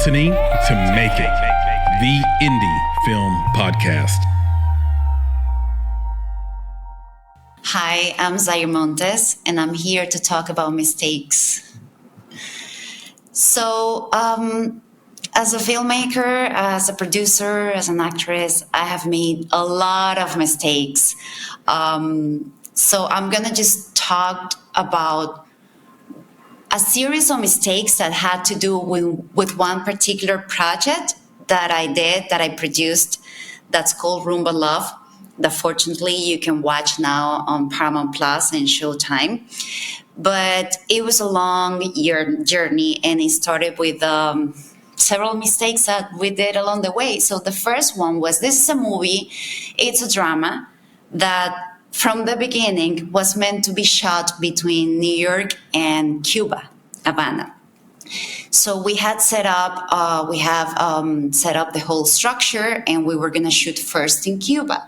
listening to Make It, the indie film podcast. Hi, I'm Zair Montes, and I'm here to talk about mistakes. So, as a filmmaker, as a producer, as an actress, I have made a lot of mistakes. So I'm going to just talk about a series of mistakes that had to do with one particular project that I produced, that's called Rumba Love, that fortunately you can watch now on Paramount Plus and Showtime. But it was a long journey, and it started with several mistakes that we did along the way. So the first one was, this is a movie, it's a drama that from the beginning was meant to be shot between New York and Cuba, Havana. So we had set up the whole structure, and we were going to shoot first in Cuba.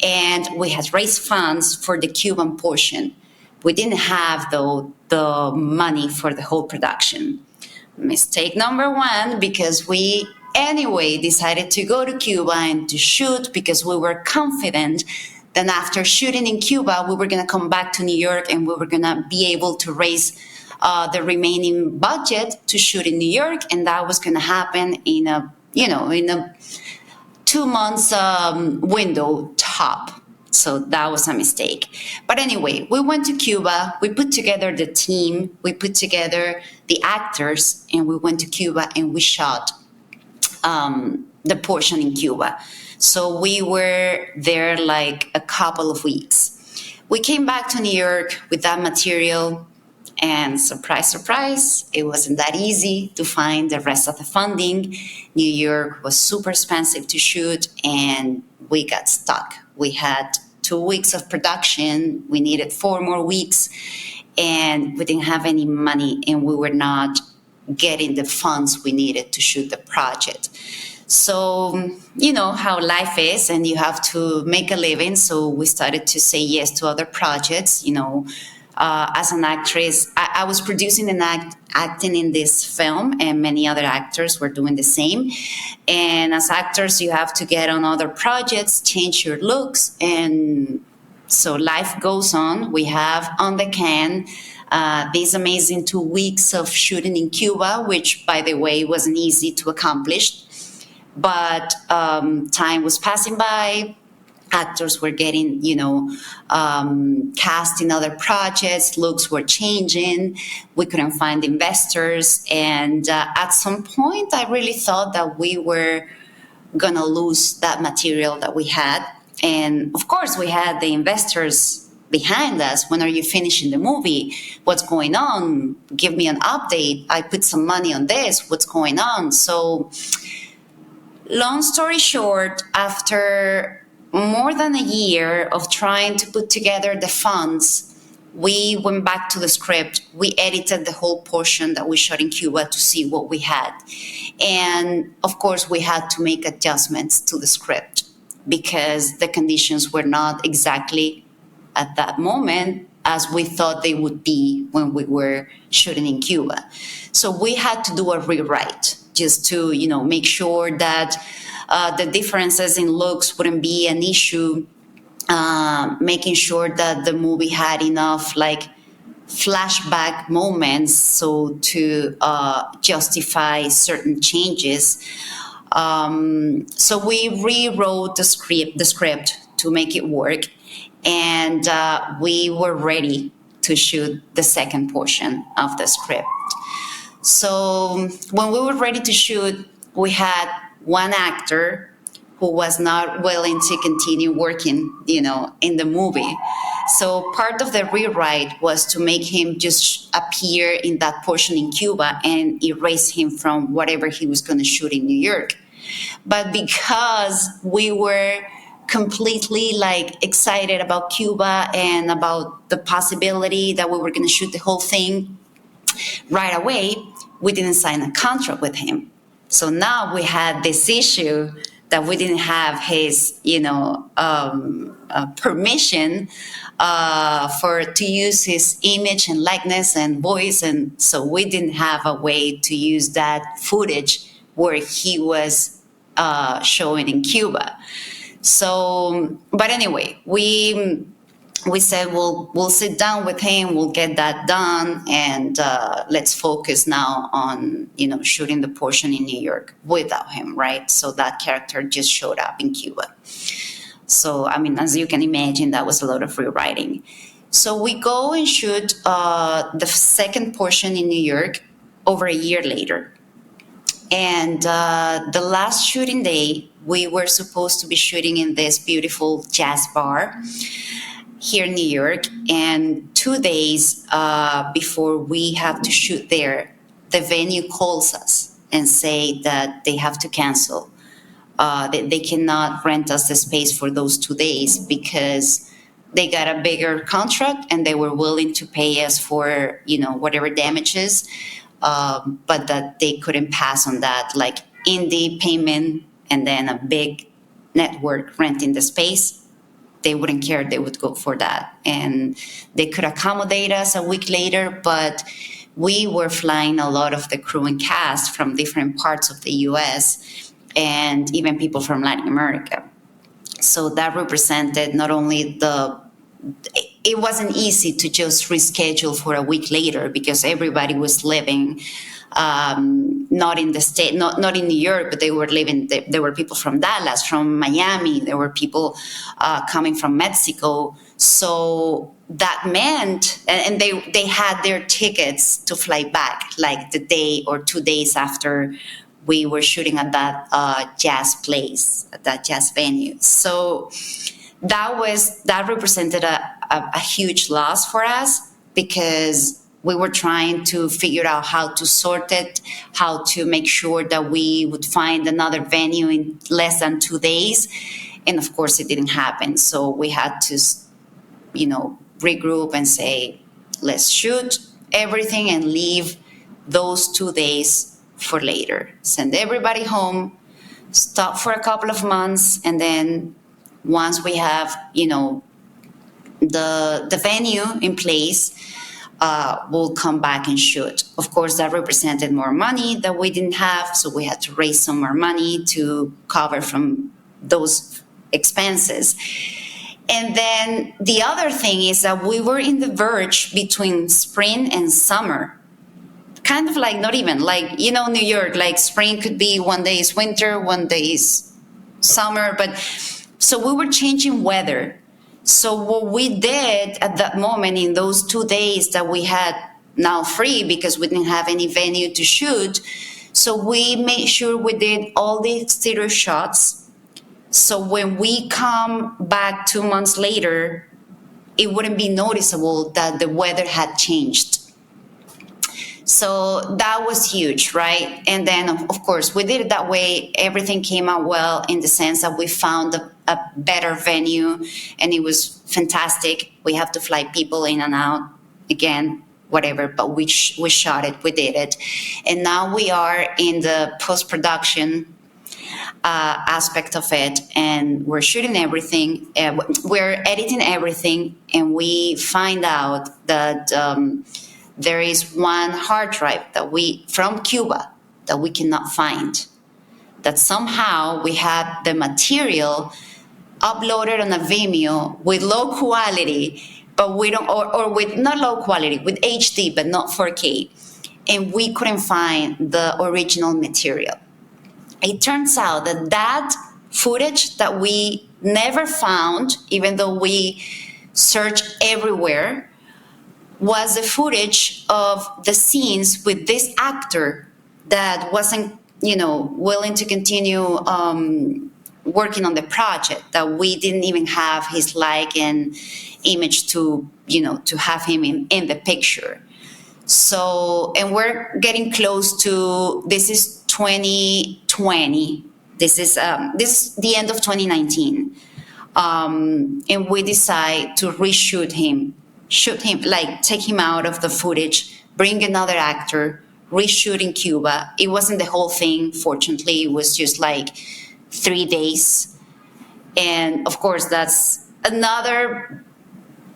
And we had raised funds for the Cuban portion. We didn't have, though, the money for the whole production. Mistake number one, because we anyway decided to go to Cuba and to shoot because we were confident that after shooting in Cuba, we were going to come back to New York and we were going to be able to raise the remaining budget to shoot in New York, and that was going to happen in a 2 months window top. So that was a mistake. But anyway, we went to Cuba, we put together the team, we put together the actors, and we went to Cuba and we shot the portion in Cuba. So we were there like a couple of weeks. We came back to New York with that material, and surprise, surprise, it wasn't that easy to find the rest of the funding. New York was super expensive to shoot, and we got stuck. We had 2 weeks of production. We needed 4 more weeks, and we didn't have any money, and we were not getting the funds we needed to shoot the project. So, you know how life is, and you have to make a living. So we started to say yes to other projects. As an actress, I was producing and acting in this film, and many other actors were doing the same. And as actors, you have to get on other projects, change your looks, and so life goes on. We have on the can these amazing 2 weeks of shooting in Cuba, which, by the way, wasn't easy to accomplish. But time was passing by. Actors were getting, cast in other projects. Looks were changing. We couldn't find investors. And at some point, I really thought that we were going to lose that material that we had. And, of course, we had the investors behind us. When are you finishing the movie? What's going on? Give me an update. I put some money on this. What's going on? So, long story short, after more than a year of trying to put together the funds, we went back to the script. We edited the whole portion that we shot in Cuba to see what we had. And of course, we had to make adjustments to the script because the conditions were not exactly at that moment as we thought they would be when we were shooting in Cuba. So we had to do a rewrite just to, make sure that the differences in looks wouldn't be an issue, making sure that the movie had enough flashback moments so to justify certain changes. So we rewrote the script to make it work, and we were ready to shoot the second portion of the script. So when we were ready to shoot, we had one actor who was not willing to continue working, in the movie. So part of the rewrite was to make him just appear in that portion in Cuba and erase him from whatever he was going to shoot in New York. But because we were completely excited about Cuba and about the possibility that we were going to shoot the whole thing right away, we didn't sign a contract with him. So now we had this issue that we didn't have his, permission to use his image and likeness and voice, and so we didn't have a way to use that footage where he was showing in Cuba. So, but anyway, we said we'll sit down with him, we'll get that done, and let's focus now on shooting the portion in New York without him, right? So that character just showed up in Cuba. So I mean, as you can imagine, that was a lot of rewriting. So we go and shoot the second portion in New York over a year later. And the last shooting day, we were supposed to be shooting in this beautiful jazz bar here in New York. And 2 days before we have to shoot there, the venue calls us and say that they have to cancel. They cannot rent us the space for those 2 days because they got a bigger contract and they were willing to pay us for, whatever damages. But that they couldn't pass on that, like indie payment and then a big network renting the space. They wouldn't care. They would go for that. And they could accommodate us a week later, but we were flying a lot of the crew and cast from different parts of the US and even people from Latin America. So that represented not only it wasn't easy to just reschedule for a week later because everybody was living not in the state, not in New York, but they were living. There were people from Dallas, from Miami. There were people coming from Mexico. So that meant, and they had their tickets to fly back, like the day or 2 days after we were shooting at that jazz place, at that jazz venue. So that represented a huge loss for us because we were trying to figure out how to sort it, how to make sure that we would find another venue in less than 2 days. And of course, it didn't happen. So we had to, regroup and say, let's shoot everything and leave those 2 days for later. Send everybody home, stop for a couple of months, and then once we have, the venue in place, we'll come back and shoot. Of course, that represented more money that we didn't have, so we had to raise some more money to cover from those expenses. And then the other thing is that we were in the verge between spring and summer. Kind of like, not even, like, New York, like spring could be 1 day is winter, 1 day is summer, but so we were changing weather. So what we did at that moment in those 2 days that we had now free because we didn't have any venue to shoot, so we made sure we did all the exterior shots. So when we come back 2 months later, it wouldn't be noticeable that the weather had changed. So that was huge, right? And then, of course, we did it that way. Everything came out well in the sense that we found a better venue, and it was fantastic. We have to fly people in and out again, whatever, but we shot it, we did it. And now we are in the post-production aspect of it, and we're shooting everything. We're editing everything, and we find out that there is one hard drive from Cuba that we cannot find. That somehow we had the material uploaded on a Vimeo with low quality, but we don't, or with not low quality, with HD, but not 4K. And we couldn't find the original material. It turns out that footage that we never found, even though we searched everywhere, was the footage of the scenes with this actor that wasn't, willing to continue working on the project, that we didn't even have his like and image to have him in the picture. So, and we're getting close to, this is 2020. This is the end of 2019. And we decide to shoot him, like take him out of the footage, bring another actor, reshoot in Cuba. It wasn't the whole thing, fortunately. It was just like 3 days. And of course, that's another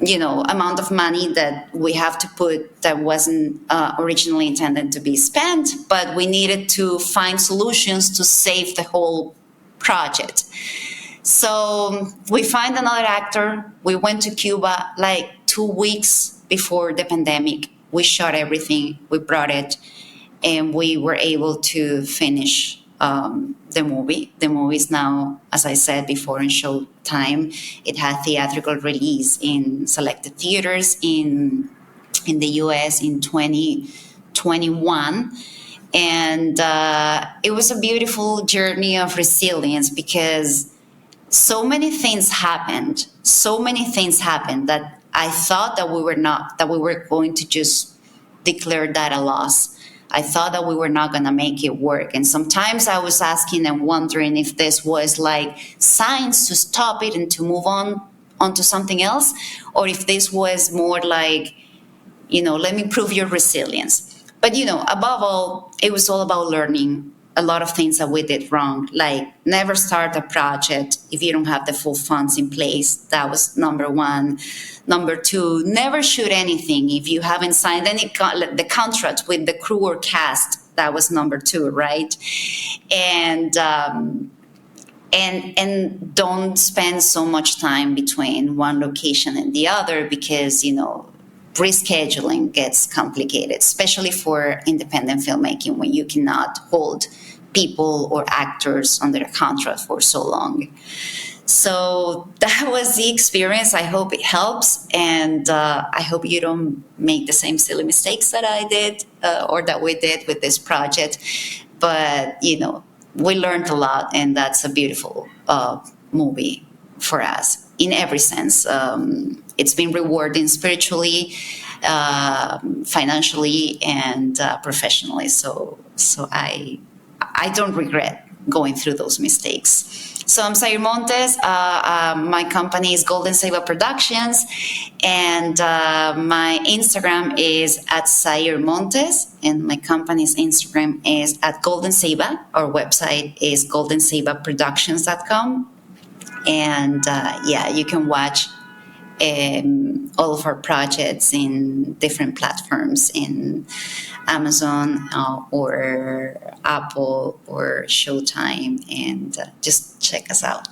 amount of money that we have to put that wasn't originally intended to be spent, but we needed to find solutions to save the whole project. So we find another actor. We went to Cuba like 2 weeks before the pandemic. We shot everything. We brought it, and we were able to finish the movie. The movie is now, as I said before, in Showtime. It had theatrical release in selected theaters in the U.S. in 2021. And it was a beautiful journey of resilience, because so many things happened that I thought that we were going to just declare that a loss. I thought that we were not going to make it work. And sometimes I was asking and wondering if this was like signs to stop it and to move onto something else, or if this was more like, let me prove your resilience. But, above all, it was all about learning a lot of things that we did wrong, like never start a project if you don't have the full funds in place. That was number one. Number two, never shoot anything if you haven't signed the contract with the crew or cast. That was number two, right? And don't spend so much time between one location and the other, because rescheduling gets complicated, especially for independent filmmaking, when you cannot hold people or actors under a contract for so long. So that was the experience. I hope it helps, and I hope you don't make the same silly mistakes that I did or that we did with this project. But, we learned a lot, and that's a beautiful movie for us in every sense. It's been rewarding spiritually, financially, and professionally. So I don't regret going through those mistakes. So I'm Zair Montes. My company is Ceiba Productions, and my Instagram is at Zair Montes, and my company's Instagram is at Golden Ceiba. Our website is goldenceibaproductions.com. And you can watch all of our projects in different platforms, in Amazon or Apple or Showtime, and just check us out.